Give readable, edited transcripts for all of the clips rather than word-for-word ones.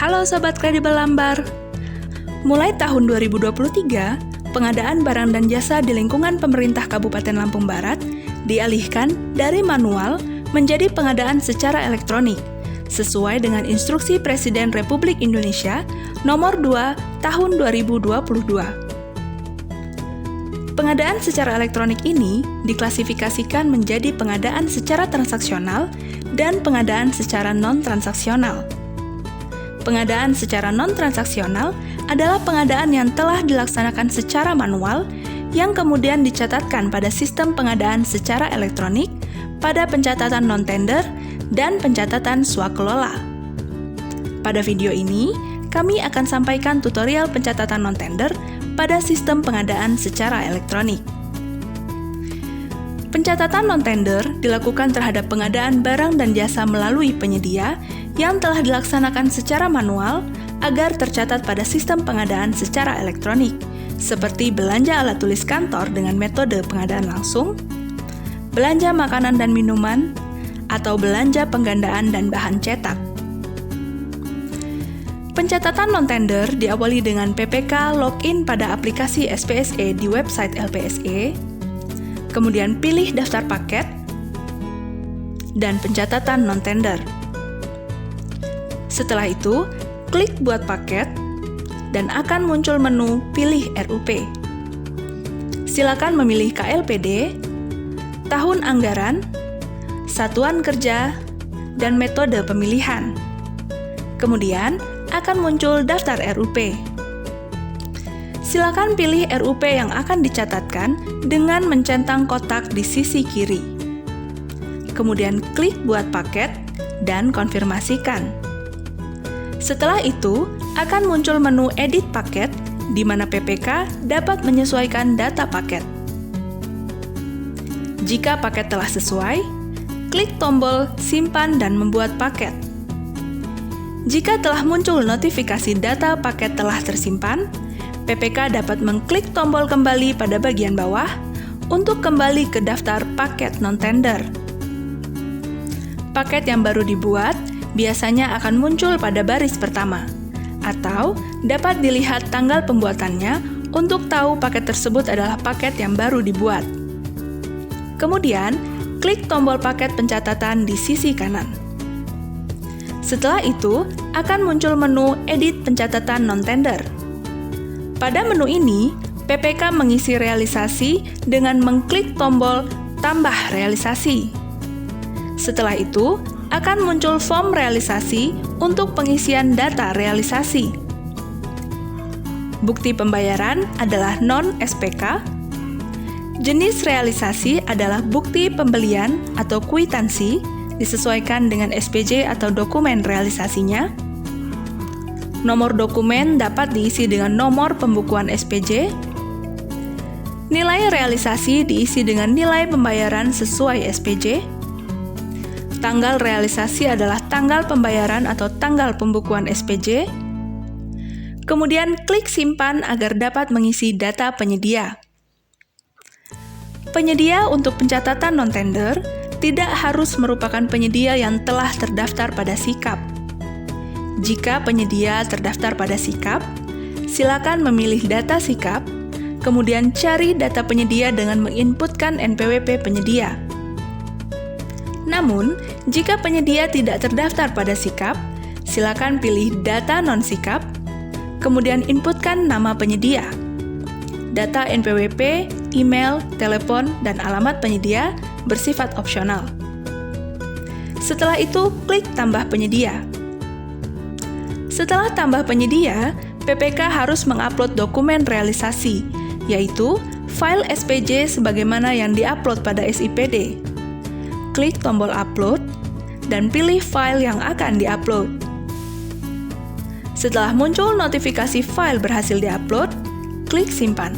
Halo Sobat Kredibel Lambar. Mulai tahun 2023, pengadaan barang dan jasa di lingkungan pemerintah Kabupaten Lampung Barat dialihkan dari manual menjadi pengadaan secara elektronik, sesuai dengan Instruksi Presiden Republik Indonesia Nomor 2 Tahun 2022. Pengadaan secara elektronik ini diklasifikasikan menjadi pengadaan secara transaksional dan pengadaan secara non-transaksional. Pengadaan secara non-transaksional adalah pengadaan yang telah dilaksanakan secara manual yang kemudian dicatatkan pada sistem pengadaan secara elektronik pada pencatatan non-tender dan pencatatan swakelola. Pada video ini, kami akan sampaikan tutorial pencatatan non-tender pada sistem pengadaan secara elektronik. Pencatatan non-tender dilakukan terhadap pengadaan barang dan jasa melalui penyedia yang telah dilaksanakan secara manual agar tercatat pada sistem pengadaan secara elektronik, seperti belanja alat tulis kantor dengan metode pengadaan langsung, belanja makanan dan minuman, atau belanja penggandaan dan bahan cetak. Pencatatan non-tender diawali dengan PPK login pada aplikasi SPSE di website LPSE, kemudian pilih daftar paket, dan pencatatan non-tender. Setelah itu, klik buat paket, dan akan muncul menu pilih RUP. Silakan memilih KLPD, tahun anggaran, satuan kerja, dan metode pemilihan. Kemudian, akan muncul daftar RUP. Silakan pilih RUP yang akan dicatatkan dengan mencentang kotak di sisi kiri. Kemudian klik buat paket, dan konfirmasikan. Setelah itu, akan muncul menu edit paket, di mana PPK dapat menyesuaikan data paket. Jika paket telah sesuai, klik tombol simpan dan membuat paket. Jika telah muncul notifikasi data paket telah tersimpan, PPK dapat mengklik tombol kembali pada bagian bawah untuk kembali ke daftar paket non-tender. Paket yang baru dibuat biasanya akan muncul pada baris pertama, atau dapat dilihat tanggal pembuatannya untuk tahu paket tersebut adalah paket yang baru dibuat. Kemudian, klik tombol paket pencatatan di sisi kanan. Setelah itu, akan muncul menu edit pencatatan non-tender. Pada menu ini, PPK mengisi realisasi dengan mengklik tombol tambah realisasi. Setelah itu, akan muncul form realisasi untuk pengisian data realisasi. Bukti pembayaran adalah non-SPK. Jenis realisasi adalah bukti pembelian atau kwitansi, disesuaikan dengan SPJ atau dokumen realisasinya. Nomor dokumen dapat diisi dengan nomor pembukuan SPJ. Nilai realisasi diisi dengan nilai pembayaran sesuai SPJ. Tanggal realisasi adalah tanggal pembayaran atau tanggal pembukuan SPJ. Kemudian klik simpan agar dapat mengisi data penyedia. Penyedia untuk pencatatan non-tender tidak harus merupakan penyedia yang telah terdaftar pada SIKAP. Jika penyedia terdaftar pada SIKAP, silakan memilih data SIKAP, kemudian cari data penyedia dengan menginputkan NPWP penyedia. Namun, jika penyedia tidak terdaftar pada SIKAP, silakan pilih data non-SIKAP, kemudian inputkan nama penyedia. Data NPWP, email, telepon, dan alamat penyedia bersifat opsional. Setelah itu, klik tambah penyedia. Setelah tambah penyedia, PPK harus mengupload dokumen realisasi, yaitu file SPJ sebagaimana yang diupload pada SIPD. Klik tombol upload, dan pilih file yang akan diupload. Setelah muncul notifikasi file berhasil diupload, klik simpan.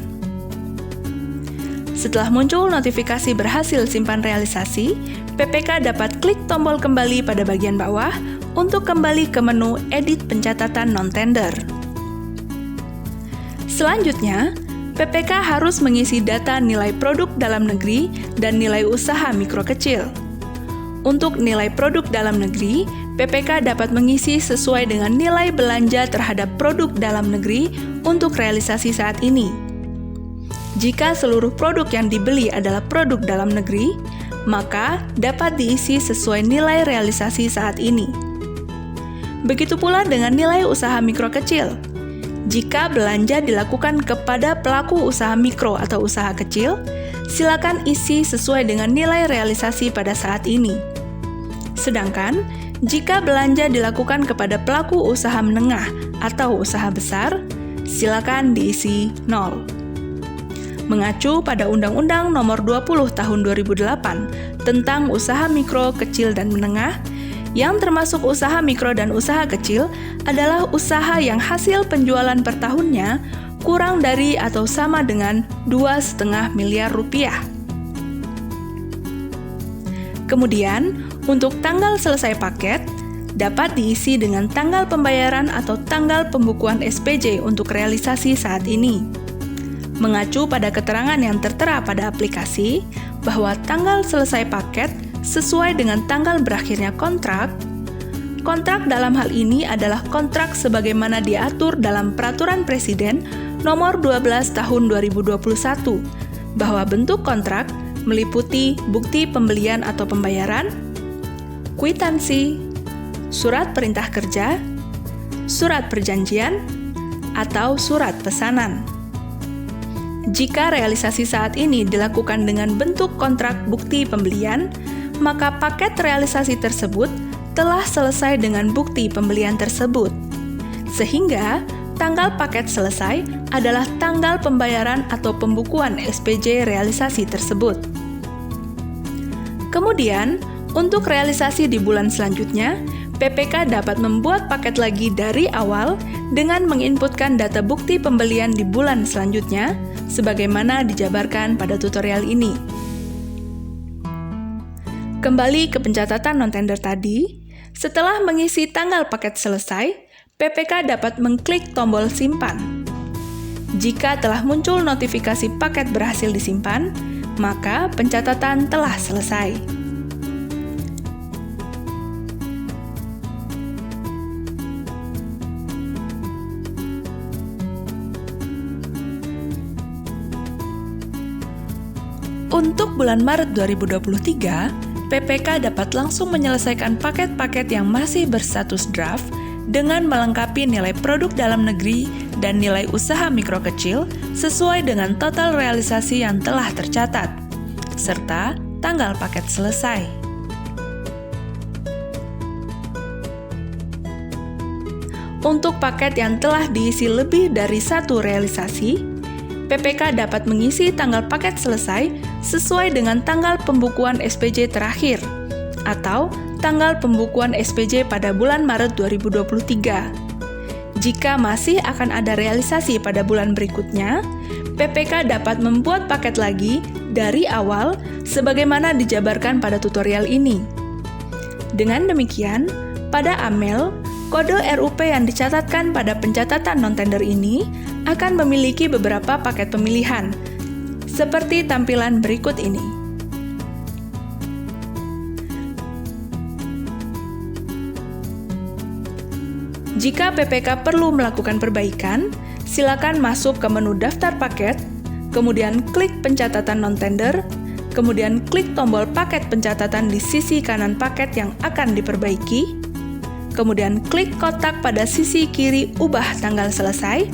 Setelah muncul notifikasi berhasil simpan realisasi, PPK dapat klik tombol kembali pada bagian bawah untuk kembali ke menu edit pencatatan non-tender. Selanjutnya, PPK harus mengisi data nilai produk dalam negeri dan nilai usaha mikro kecil. Untuk nilai produk dalam negeri, PPK dapat mengisi sesuai dengan nilai belanja terhadap produk dalam negeri untuk realisasi saat ini. Jika seluruh produk yang dibeli adalah produk dalam negeri, maka dapat diisi sesuai nilai realisasi saat ini. Begitu pula dengan nilai usaha mikro kecil. Jika belanja dilakukan kepada pelaku usaha mikro atau usaha kecil, silakan isi sesuai dengan nilai realisasi pada saat ini. Sedangkan, jika belanja dilakukan kepada pelaku usaha menengah atau usaha besar, silakan diisi 0. Mengacu pada Undang-Undang Nomor 20 Tahun 2008 tentang usaha mikro, kecil, dan menengah, yang termasuk usaha mikro dan usaha kecil adalah usaha yang hasil penjualan per tahunnya kurang dari atau sama dengan 2,5 miliar rupiah. Kemudian, untuk tanggal selesai paket, dapat diisi dengan tanggal pembayaran atau tanggal pembukuan SPJ untuk realisasi saat ini. Mengacu pada keterangan yang tertera pada aplikasi, bahwa tanggal selesai paket sesuai dengan tanggal berakhirnya kontrak dalam hal ini adalah kontrak sebagaimana diatur dalam Peraturan Presiden Nomor 12 Tahun 2021, bahwa bentuk kontrak meliputi bukti pembelian atau pembayaran, kwitansi, surat perintah kerja, surat perjanjian, atau surat pesanan. Jika realisasi saat ini dilakukan dengan bentuk kontrak bukti pembelian, maka paket realisasi tersebut telah selesai dengan bukti pembelian tersebut. Sehingga, tanggal paket selesai adalah tanggal pembayaran atau pembukuan SPJ realisasi tersebut. Kemudian, untuk realisasi di bulan selanjutnya, PPK dapat membuat paket lagi dari awal dengan menginputkan data bukti pembelian di bulan selanjutnya, sebagaimana dijabarkan pada tutorial ini. Kembali ke pencatatan non-tender tadi, setelah mengisi tanggal paket selesai, PPK dapat mengklik tombol simpan. Jika telah muncul notifikasi paket berhasil disimpan, maka pencatatan telah selesai. Untuk bulan Maret 2023, PPK dapat langsung menyelesaikan paket-paket yang masih berstatus draft dengan melengkapi nilai produk dalam negeri dan nilai usaha mikro kecil sesuai dengan total realisasi yang telah tercatat, serta tanggal paket selesai. Untuk paket yang telah diisi lebih dari satu realisasi, PPK dapat mengisi tanggal paket selesai sesuai dengan tanggal pembukuan SPJ terakhir atau tanggal pembukuan SPJ pada bulan Maret 2023. Jika masih akan ada realisasi pada bulan berikutnya, PPK dapat membuat paket lagi dari awal sebagaimana dijabarkan pada tutorial ini. Dengan demikian, pada AMEL, kode RUP yang dicatatkan pada pencatatan non-tender ini akan memiliki beberapa paket pemilihan, seperti tampilan berikut ini. Jika PPK perlu melakukan perbaikan, silakan masuk ke menu daftar paket, kemudian klik pencatatan non-tender, kemudian klik tombol paket pencatatan di sisi kanan paket yang akan diperbaiki, kemudian klik kotak pada sisi kiri ubah tanggal selesai,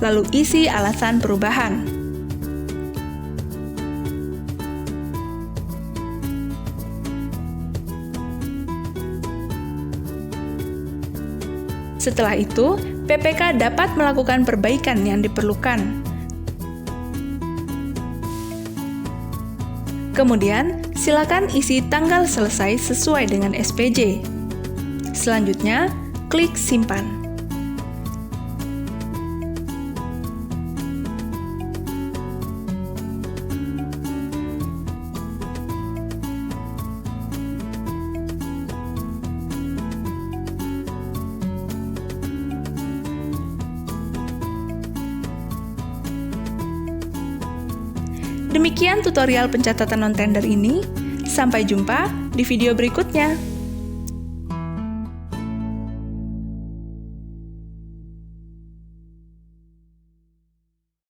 lalu isi alasan perubahan. Setelah itu, PPK dapat melakukan perbaikan yang diperlukan. Kemudian, silakan isi tanggal selesai sesuai dengan SPJ. Selanjutnya, klik simpan. Demikian tutorial pencatatan non-tender ini. Sampai jumpa di video berikutnya.